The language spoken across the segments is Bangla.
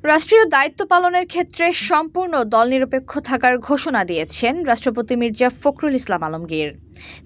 রাষ্ট্রীয় দায়িত্ব পালনের ক্ষেত্রে সম্পূর্ণ দলনিরপেক্ষ থাকার ঘোষণা দিয়েছেন রাষ্ট্রপতি মির্জা ফখরুল ইসলাম আলমগীর।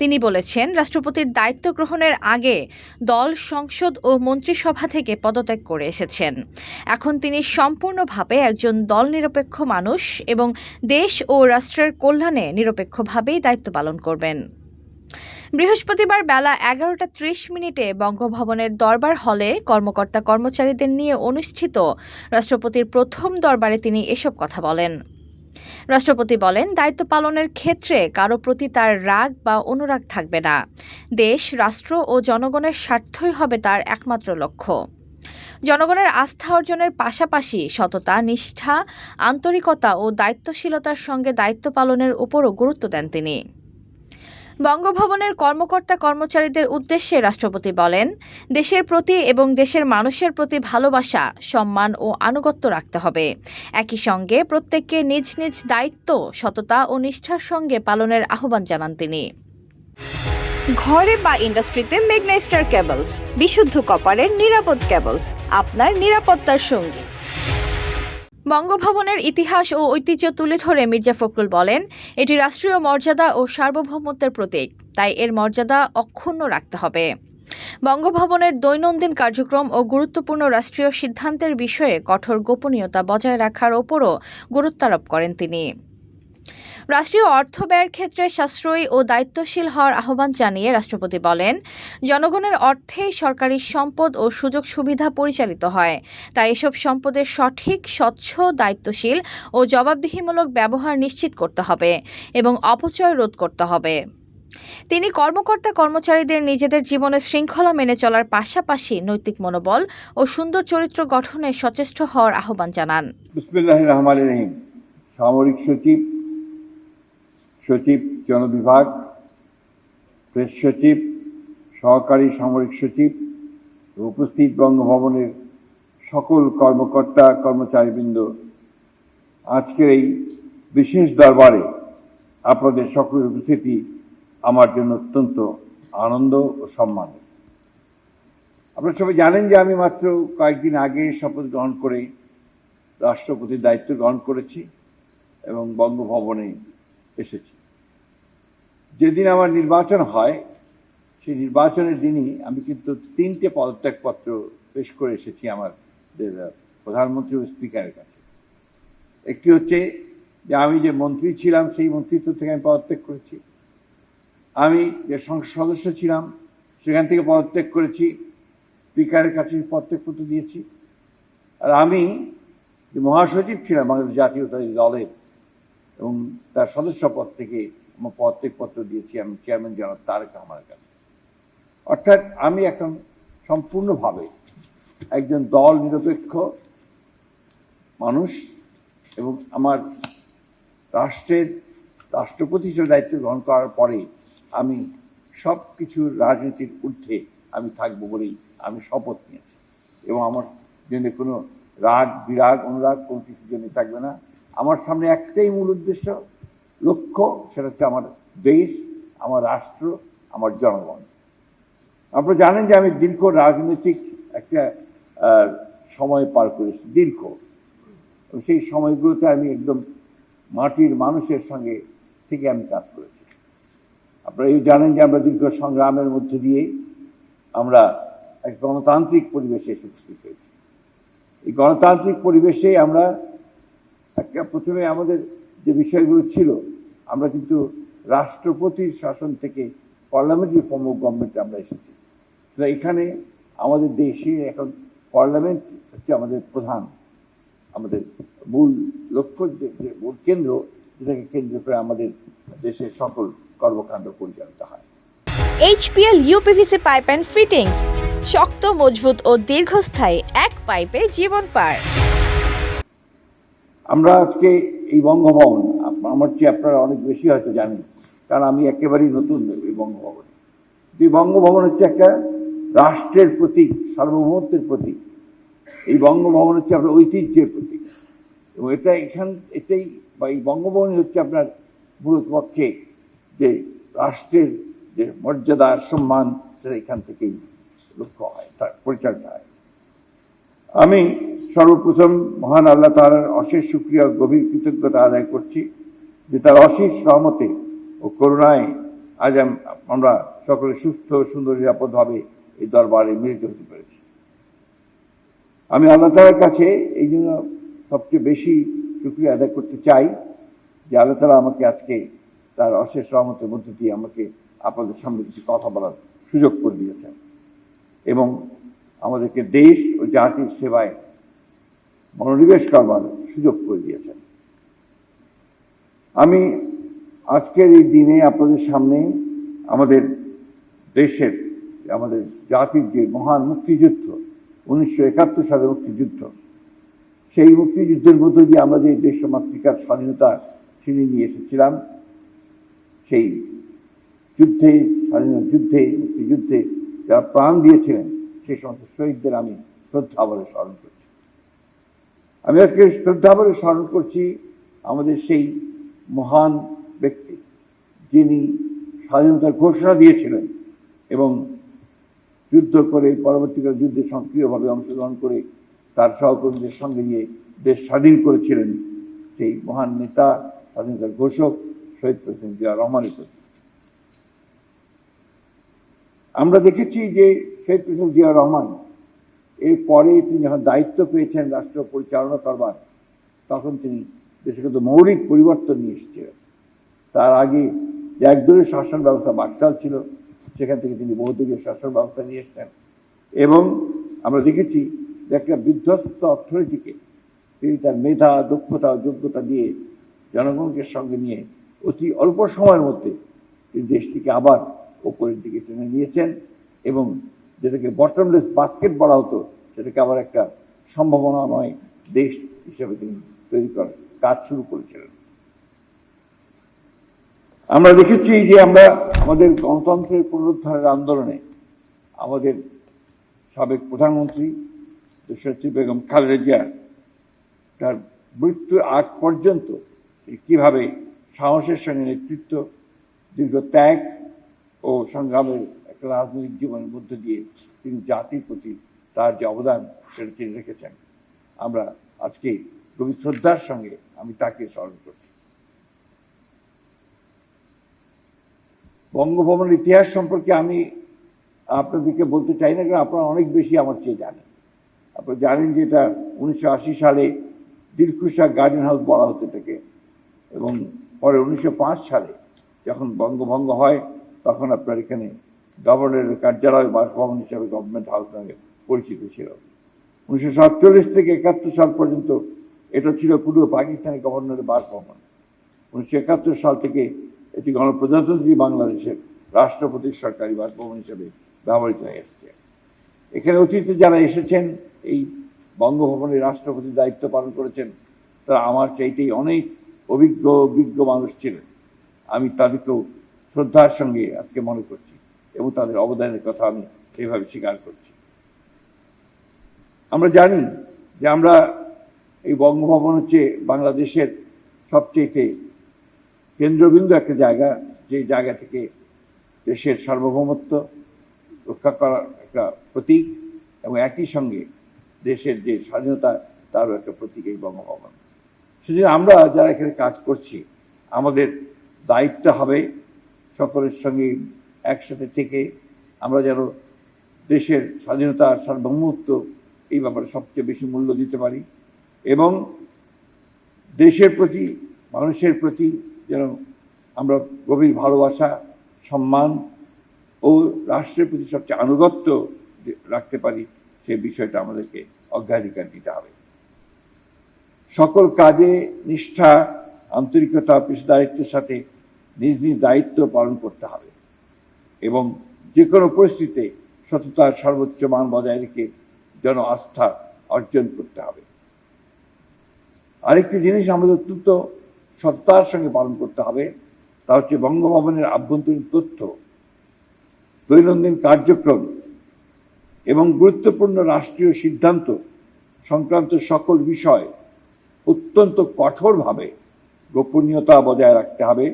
তিনি বলেছেন, রাষ্ট্রপতির দায়িত্ব গ্রহণের আগে দল সংসদ ও মন্ত্রিসভা থেকে পদত্যাগ করে এসেছেন। এখন তিনি সম্পূর্ণভাবে একজন দলনিরপেক্ষ মানুষ এবং দেশ ও রাষ্ট্রের কল্যাণে নিরপেক্ষভাবেই দায়িত্ব পালন করবেন। বৃহস্পতিবার বেলা 11:30 বঙ্গভবনের দরবার হলে কর্মকর্তা কর্মচারীদের নিয়ে অনুষ্ঠিত রাষ্ট্রপতির প্রথম দরবারে তিনি এসব কথা বলেন। রাষ্ট্রপতি বলেন, দায়িত্ব পালনের ক্ষেত্রে কারো প্রতি তার রাগ বা অনুরাগ থাকবে না। দেশ, রাষ্ট্র ও জনগণের স্বার্থই হবে তার একমাত্র লক্ষ্য। জনগণের আস্থা অর্জনের পাশাপাশি সততা, নিষ্ঠা, আন্তরিকতা ও দায়িত্বশীলতার সঙ্গে দায়িত্ব পালনের উপরও গুরুত্ব দেন তিনি। বঙ্গভবনের কর্মকর্তা কর্মচারীদের উদ্দেশ্যে রাষ্ট্রপতি বলেন, দেশের প্রতি এবং দেশের মানুষের প্রতি ভালোবাসা, সম্মান ও আনুগত্য রাখতে হবে। একই সঙ্গে প্রত্যেককে নিজ নিজ দায়িত্ব সততা ও নিষ্ঠার সঙ্গে পালনের আহ্বান জানান তিনি। ঘরে বা ইন্ডাস্ট্রিতে মেঘনা স্টার কেবলস, বিশুদ্ধ কপারের নিরাপদ কেবলস, আপনার নিরাপত্তার সঙ্গী। বঙ্গভবনের ইতিহাস ও ঐতিহ্য তুলে ধরে মির্জা ফখরুল বলেন, এটি রাষ্ট্রীয় মর্যাদা ও সার্বভৌমত্বের প্রতীক, তাই এর মর্যাদা অক্ষুণ্ণ রাখতে হবে। বঙ্গভবনের দৈনন্দিন কার্যক্রম ও গুরুত্বপূর্ণ রাষ্ট্রীয় সিদ্ধান্তের বিষয়ে কঠোর গোপনীয়তা বজায় রাখার ওপরও গুরুত্বারোপ করেন তিনি। রাষ্ট্রীয় অর্থ ব্যয়ের ক্ষেত্রে সাশ্রয়ী ও দায়িত্বশীল হওয়ার আহ্বান জানিয়ে রাষ্ট্রপতি বলেন, জনগণের অর্থেই সরকারি সম্পদ ও সুযোগ সুবিধা পরিচালিত হয়, তাই এসব সম্পদের সঠিক, স্বচ্ছ, দায়িত্বশীল ও জবাবদিহিমূলক ব্যবহার নিশ্চিত করতে হবে এবং অপচয় রোধ করতে হবে। তিনি কর্মকর্তা কর্মচারীদের নিজেদের জীবনে শৃঙ্খলা মেনে চলার পাশাপাশি নৈতিক মনোবল ও সুন্দর চরিত্র গঠনে সচেষ্ট হওয়ার আহ্বান জানান। বিসমিল্লাহির রহমানির রহিম। সামরিক সচিব, সচিব জনবিভাগ, প্রেস সচিব, সহকারী সামরিক সচিব, উপস্থিত বঙ্গভবনের সকল কর্মকর্তা কর্মচারীবৃন্দ, আজকের এই বিশেষ দরবারে আপনাদের সকলের উপস্থিতি আমার জন্য অত্যন্ত আনন্দ ও সম্মানের। আপনারা সবাই জানেন যে আমি মাত্র কয়েকদিন আগে শপথ গ্রহণ করে রাষ্ট্রপতির দায়িত্ব গ্রহণ করেছি এবং বঙ্গভবনে এসেছি। যেদিন আমার নির্বাচন হয়, সেই নির্বাচনের দিনই আমি কিন্তু 3টে পদত্যাগপত্র পেশ করে এসেছি আমাদের প্রধানমন্ত্রী ও স্পিকারের কাছে। একটি হচ্ছে যে আমি যে মন্ত্রী ছিলাম সেই মন্ত্রিত্ব থেকে আমি পদত্যাগ করেছি। আমি যে সংসদ সদস্য ছিলাম সেখান থেকে পদত্যাগ করেছি, স্পিকারের কাছে পদত্যাগপত্র দিয়েছি। আর আমি যে মহাসচিব ছিলাম বাংলাদেশ জাতীয়তাবাদী দলের এবং তার সদস্য পদ থেকে আমার পদত্যাগপত্র দিয়েছি আমি চেয়ারম্যান জনাব তারেক রহমানের কাছে। অর্থাৎ আমি এখন সম্পূর্ণভাবে একজন দল নিরপেক্ষ মানুষ এবং আমার রাষ্ট্রের রাষ্ট্রপতি হিসেবে দায়িত্ব গ্রহণ করার পরে আমি সব কিছুর রাজনীতির ঊর্ধ্বে আমি থাকবো বলেই আমি শপথ নিয়েছি এবং আমার জন্য কোনো রাগ, বিরাগ, অনুরাগ কোনো কিছুর জন্য থাকবে না। আমার সামনে একটাই মূল উদ্দেশ্য, লক্ষ্য, সেটা হচ্ছে আমার দেশ, আমার রাষ্ট্র, আমার জনগণ। আপনারা জানেন যে আমি দীর্ঘ রাজনৈতিক একটা সময় পার করেছি, দীর্ঘ। সেই সময়গুলোতে আমি একদম মাটির মানুষের সঙ্গে থেকে আমি কাজ করেছি। আপনারা এই জানেন যে আমরা দীর্ঘ সংগ্রামের মধ্যে দিয়ে আমরা এক গণতান্ত্রিক পরিবেশে এসে উপস্থিত হয়েছি। এই গণতান্ত্রিক পরিবেশে আমরা একটা প্রথমে আমাদের যে বিষয়গুলো ছিল, আমরা কিন্তু রাষ্ট্রপতির শাসন থেকে পার্লামেন্টারি ফর্ম অফ গভর্নমেন্টে আমরা এসেছি। তো এখানে আমাদের দেশে এখন পার্লামেন্ট হচ্ছে আমাদের প্রধান, আমাদের মূল লক্ষ্য, মূল কেন্দ্র, যেটাকে কেন্দ্র করে আমাদের দেশের সকল কর্মকাণ্ড পরিচালিত হয়। HPL UPVC pipe and fittings, শক্ত, মজবুত ও দীর্ঘস্থায়ী, এক পাইপে জীবন পার। আমরা আজকে এই বঙ্গভবন, আমার চেয়ে আপনারা অনেক বেশি হয়তো জানেন, কারণ আমি একেবারেই নতুন এই বঙ্গভবন। এই বঙ্গভবন হচ্ছে একটা রাষ্ট্রের প্রতীক, সার্বভৌমত্বের প্রতীক। এই বঙ্গভবন হচ্ছে আপনার ঐতিহ্যের প্রতীক এবং এটাই বা এই বঙ্গভবনই হচ্ছে আপনার মূলত পক্ষে যে রাষ্ট্রের যে মর্যাদা, সম্মান, সেটা এখান থেকেই লক্ষ্য হয়, পরিচালিত হয়। আমি সর্বপ্রথম মহান আল্লাহ তাআলার অশেষ শুকরিয়া ও গভীর কৃতজ্ঞতা আদায় করছি যে তার অশেষ রহমতে ও করুণায় আজ আমরা সকলে সুস্থ সুন্দর নিরাপদভাবে এই দরবারে মিলিত হতে পেরেছি। আমি আল্লাহ তাআলার কাছে এই জন্য সবচেয়ে বেশি শুকরিয়া আদায় করতে চাই যে আল্লাহ তাআলা আমাকে আজকে তার অশেষ রহমতের মধ্যে দিয়ে আমাকে আপনাদের সামনে কিছু কথা বলার সুযোগ করে দিয়েছেন এবং আমাদেরকে দেশ ও জাতির সেবায় মনোনিবেশ করবার সুযোগ করে দিয়েছেন। আমি আজকের এই দিনে আপনাদের সামনে আমাদের দেশের আমাদের জাতির যে মহান মুক্তিযুদ্ধ 1971 সালের মুক্তিযুদ্ধ, সেই মুক্তিযুদ্ধের মধ্য দিয়ে আমরা যে দেশ মাতৃকার স্বাধীনতা ছিনিয়ে নিয়ে এসেছিলাম, সেই যুদ্ধে স্বাধীনতা যুদ্ধে মুক্তিযুদ্ধে যারা প্রাণ দিয়েছিলেন সেই সমস্ত শহীদদের আমি শ্রদ্ধাভরে স্মরণ করছি। আমি আজকে শ্রদ্ধাভরে স্মরণ করছি আমাদের সেই মহান ব্যক্তি যিনি স্বাধীনতার ঘোষণা দিয়েছিলেন এবং যুদ্ধ করে পরবর্তীকালে যুদ্ধে সক্রিয়ভাবে অংশগ্রহণ করে তার সহকর্মীদের সঙ্গে নিয়ে দেশ স্বাধীন করেছিলেন সেই মহান নেতা স্বাধীনতার ঘোষক শহীদ প্রেসিডেন্ট জিয়া রহমানের প্রতি। আমরা দেখেছি যে শহীদ প্রেসিডেন্ট জিয়া রহমান এরপরে তিনি যখন দায়িত্ব পেয়েছেন রাষ্ট্র পরিচালনা করবার, তখন তিনি দেশে কিন্তু মৌলিক পরিবর্তন নিয়ে এসেছিলেন। তার আগে যে একদলীয় শাসন ব্যবস্থা বাকশাল ছিল, সেখান থেকে তিনি বহুদলীয় শাসন ব্যবস্থা নিয়ে এসেছেন এবং আমরা দেখেছি যে একটা বিধ্বস্ত অর্থনীতিকে তিনি তার মেধা দক্ষতা ও যোগ্যতা দিয়ে জনগণকে সঙ্গে নিয়ে অতি অল্প সময়ের মধ্যে তিনি দেশটিকে আবার ওপরের দিকে টেনে নিয়েছেন এবং যেটাকে বটমলেস বাস্কেট বলা হতো সেটাকে আবার একটা সম্ভাবনাময় দেশ হিসেবে তিনি তৈরি করার কাজ শুরু করেছিলেন। আমরা দেখেছি যে আমরা আমাদের গণতন্ত্রের পুনরুদ্ধারের আন্দোলনে আমাদের সাবেক প্রধানমন্ত্রী দেশনেত্রী বেগম খালেদা জিয়া তার মৃত্যুর আগ পর্যন্ত কিভাবে সাহসের সঙ্গে নেতৃত্ব, দীর্ঘ ত্যাগ ও সংগ্রামের একটা রাজনৈতিক জীবনের মধ্যে দিয়ে তিনি জাতির প্রতি তার যে অবদান সেটা তিনি রেখেছেন। আমরা আজকে গভীর শ্রদ্ধার সঙ্গে আমি তাকে স্মরণ করছি। বঙ্গভবনের ইতিহাস সম্পর্কে আমি আপনাদেরকে বলতে চাই না, কারণ আপনারা অনেক বেশি আমার চেয়ে জানেন। আপনারা জানেন যে এটা 1980 সালে দিলখুশা গার্ডেন হাউস বলা হতো এটাকে, এবং পরে 1905 সালে যখন বঙ্গভঙ্গ হয় তখন আপনার এখানে গভর্নরের কার্যালয় বাসভবন হিসাবে গভর্নমেন্ট হাউস নামে পরিচিত ছিল। 1947 থেকে 71 সাল পর্যন্ত এটা ছিল পূর্ব পাকিস্তানি গভর্নরের বাসভবন। 1971 সাল থেকে এটি গণপ্রজাতন্ত্রী বাংলাদেশের রাষ্ট্রপতির সরকারি বাসভবন হিসেবে ব্যবহৃত হয়ে এসেছে। এখানে অতীতে যারা এসেছেন এই বঙ্গভবনের রাষ্ট্রপতির দায়িত্ব পালন করেছেন, তারা আমার চাইতেই অনেক অভিজ্ঞ মানুষ ছিলেন। আমি তাদেরকেও শ্রদ্ধার সঙ্গে আজকে মনে করছি এবং তাদের অবদানের কথা আমি সেইভাবে স্বীকার করছি। আমরা জানি যে আমরা এই বঙ্গভবন হচ্ছে বাংলাদেশের সবচেয়ে কেন্দ্রবিন্দু একটা জায়গা, যে জায়গা থেকে দেশের সার্বভৌমত্ব রক্ষা করার একটা প্রতীক এবং একই সঙ্গে দেশের যে স্বাধীনতা তারও একটা প্রতীক এই বঙ্গভবন। সেজন্য আমরা যারা এখানে কাজ করছি আমাদের দায়িত্ব হবে সকলের সঙ্গে একসাথে থেকে আমরা যেন দেশের স্বাধীনতা সার্বভৌমত্ব এই ব্যাপারে সবচেয়ে বেশি মূল্য দিতে পারি এবং দেশের প্রতি মানুষের প্রতি যেন আমরা গভীর ভালোবাসা সম্মান ও রাষ্ট্রের প্রতি সবচেয়ে আনুগত্য রাখতে পারি, সে বিষয়টা আমাদেরকে অগ্রাধিকার দিতে হবে। সকল কাজে নিষ্ঠা আন্তরিকতা পেশাদারিত্বের সাথে নিজ নিজ দায়িত্ব পালন করতে হবে এবং যে কোনো পরিস্থিতিতে সততার সর্বোচ্চ মান বজায় রেখে জন আস্থা অর্জন করতে হবে। আরেকটি জিনিস আমাদের অত্যন্ত সততার সঙ্গে পালন করতে হবে, তা হচ্ছে বঙ্গভবনের আভ্যন্তরীণ তথ্য, দৈনন্দিন কার্যক্রম এবং গুরুত্বপূর্ণ রাষ্ট্রীয় সিদ্ধান্ত সংক্রান্ত সকল বিষয় অত্যন্ত কঠোরভাবে গোপনীয়তা বজায় রাখতে হবে,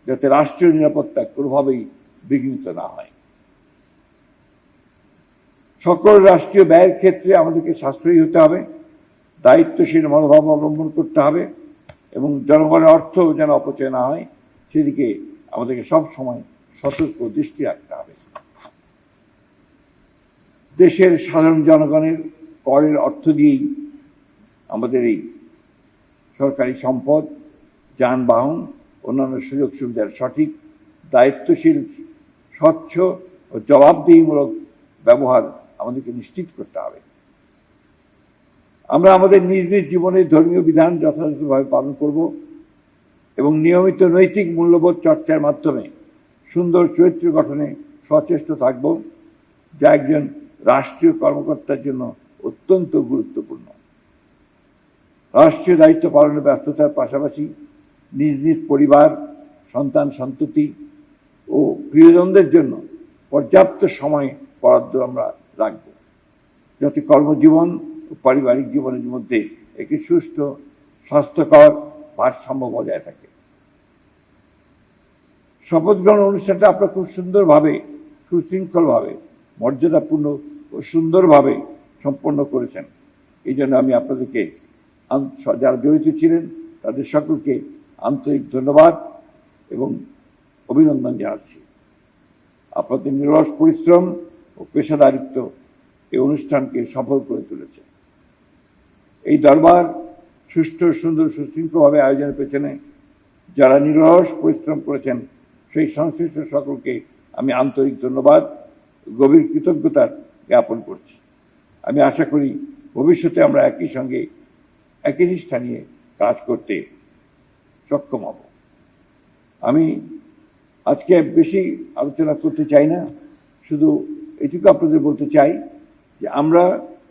যাতে রাষ্ট্রীয় নিরাপত্তা কোনোভাবেই বিঘ্নিত না হয়। সকল রাষ্ট্রীয় ব্যয়ের ক্ষেত্রে আমাদেরকে সাশ্রয়ী হতে হবে, দায়িত্বশীল মনোভাব অবলম্বন করতে হবে এবং জনগণের অর্থ যেন অপচয় না হয় সেদিকে আমাদেরকে সব সময় সতর্ক দৃষ্টি রাখতে হবে। দেশের সাধারণ জনগণের করের অর্থ দিয়েই আমাদের এই সরকারি সম্পদ, যানবাহন, অন্যান্য সুযোগ সুবিধার সঠিক, দায়িত্বশীল, স্বচ্ছ ও জবাবদিহিমূলক ব্যবহার আমাদেরকে নিশ্চিত করতে হবে। আমরা আমাদের নিজ নিজ জীবনের ধর্মীয় বিধান যথাযথভাবে পালন করব এবং নিয়মিত নৈতিক মূল্যবোধ চর্চার মাধ্যমে সুন্দর চরিত্র গঠনে সচেষ্ট থাকব, যা একজন রাষ্ট্রীয় কর্মকর্তার জন্য অত্যন্ত গুরুত্বপূর্ণ। রাষ্ট্রীয় দায়িত্ব পালনের ব্যস্ততার পাশাপাশি নিজ নিজ পরিবার, সন্তান সন্ততি ও প্রিয়জনদের জন্য পর্যাপ্ত সময় বরাদ্দ আমরা রাখব, যাতে কর্মজীবন ও পারিবারিক জীবনের মধ্যে একটি সুষ্ঠু স্বাস্থ্যকর ভারসাম্য বজায় থাকে। শপথ গ্রহণ অনুষ্ঠানটা আপনারা খুব সুন্দরভাবে, সুশৃঙ্খলভাবে, মর্যাদাপূর্ণ ও সুন্দরভাবে সম্পন্ন করেছেন। এই জন্য আমি আপনাদেরকে, যারা জড়িত ছিলেন তাদের সকলকে আন্তরিক ধন্যবাদ এবং অভিনন্দন জানাচ্ছি। আপনাদের নিরলস পরিশ্রম ও পেশাদারিত্ব এই অনুষ্ঠানকে সফল করে তুলেছে। এই দরবার সুষ্ঠু, সুন্দর, সুশৃঙ্খলভাবে আয়োজনের পেছনে যারা নিরলস পরিশ্রম করেছেন সেই সংশ্লিষ্ট সকলকে আমি আন্তরিক ধন্যবাদ, গভীর কৃতজ্ঞতার জ্ঞাপন করছি। আমি আশা করি ভবিষ্যতে আমরা একই সঙ্গে একই নিষ্ঠা নিয়ে কাজ করতে সক্ষম হব। আমি আজকে বেশি আলোচনা করতে চাই না, শুধু এটুকু আপনাদের বলতে চাই যে আমরা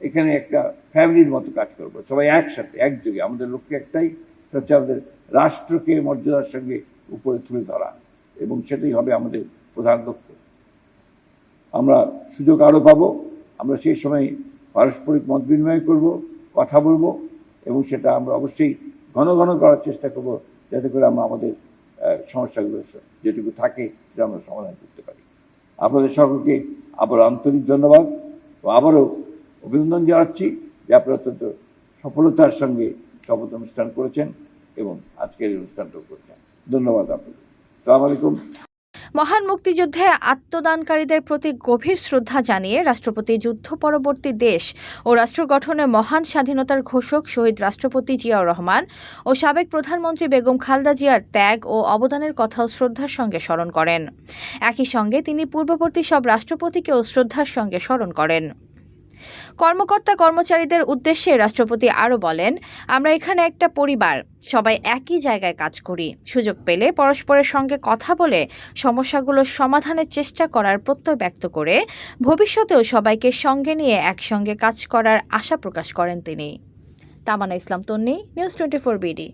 এখানে একটা ফ্যামিলির মতো কাজ করব, সবাই একসাথে একযোগে। আমাদের লক্ষ্য একটাই, হচ্ছে আমাদের রাষ্ট্রকে মর্যাদার সঙ্গে উপরে তুলে ধরা, এবং সেটাই হবে আমাদের প্রধান লক্ষ্য। আমরা সুযোগ আরও পাবো, আমরা সেই সময় পারস্পরিক মত বিনিময় করব, কথা বলবো, এবং সেটা আমরা অবশ্যই ঘন ঘন করার চেষ্টা করব, যাতে করে আমরা আমাদের সমস্যাগুলো যেটুকু থাকে সেটা আমরা সমাধান করতে পারি। আপনাদের সকলকে আবার আন্তরিক ধন্যবাদ ও আবারও অভিনন্দন জানাচ্ছি যে আপনারা অত্যন্ত সফলতার সঙ্গে শপথ অনুষ্ঠান করেছেন এবং আজকের এই অনুষ্ঠানটাও করেছেন। ধন্যবাদ আপনাদের। আসসালামু আলাইকুম। মহান মুক্তিযুদ্ধে আত্মদানকারীদের প্রতি গভীর শ্রদ্ধা জানিয়ে রাষ্ট্রপতি যুদ্ধ পরবর্তী দেশ ও রাষ্ট্র গঠনে মহান স্বাধীনতার ঘোষক শহীদ রাষ্ট্রপতি জিয়াউর রহমান ও সাবেক প্রধানমন্ত্রী বেগম খালেদা জিয়ার ত্যাগ ও অবদানের কথাও শ্রদ্ধার সঙ্গে স্মরণ করেন। একই সঙ্গে তিনি পূর্ববর্তী সব রাষ্ট্রপতিকেও শ্রদ্ধার সঙ্গে স্মরণ করেন। কর্মকর্তা কর্মচারীদের উদ্দেশ্যে রাষ্ট্রপতি আরও বলেন, আমরা এখানে একটা পরিবার, সবাই একই জায়গায় কাজ করি। সুযোগ পেলে পরস্পরের সঙ্গে কথা বলে সমস্যাগুলোর সমাধানের চেষ্টা করার প্রত্যয় ব্যক্ত করে ভবিষ্যতেও সবাইকে সঙ্গে নিয়ে একসঙ্গে কাজ করার আশা প্রকাশ করেন তিনি। তামান্না ইসলাম তন্নি, নিউজ 24 বিডি।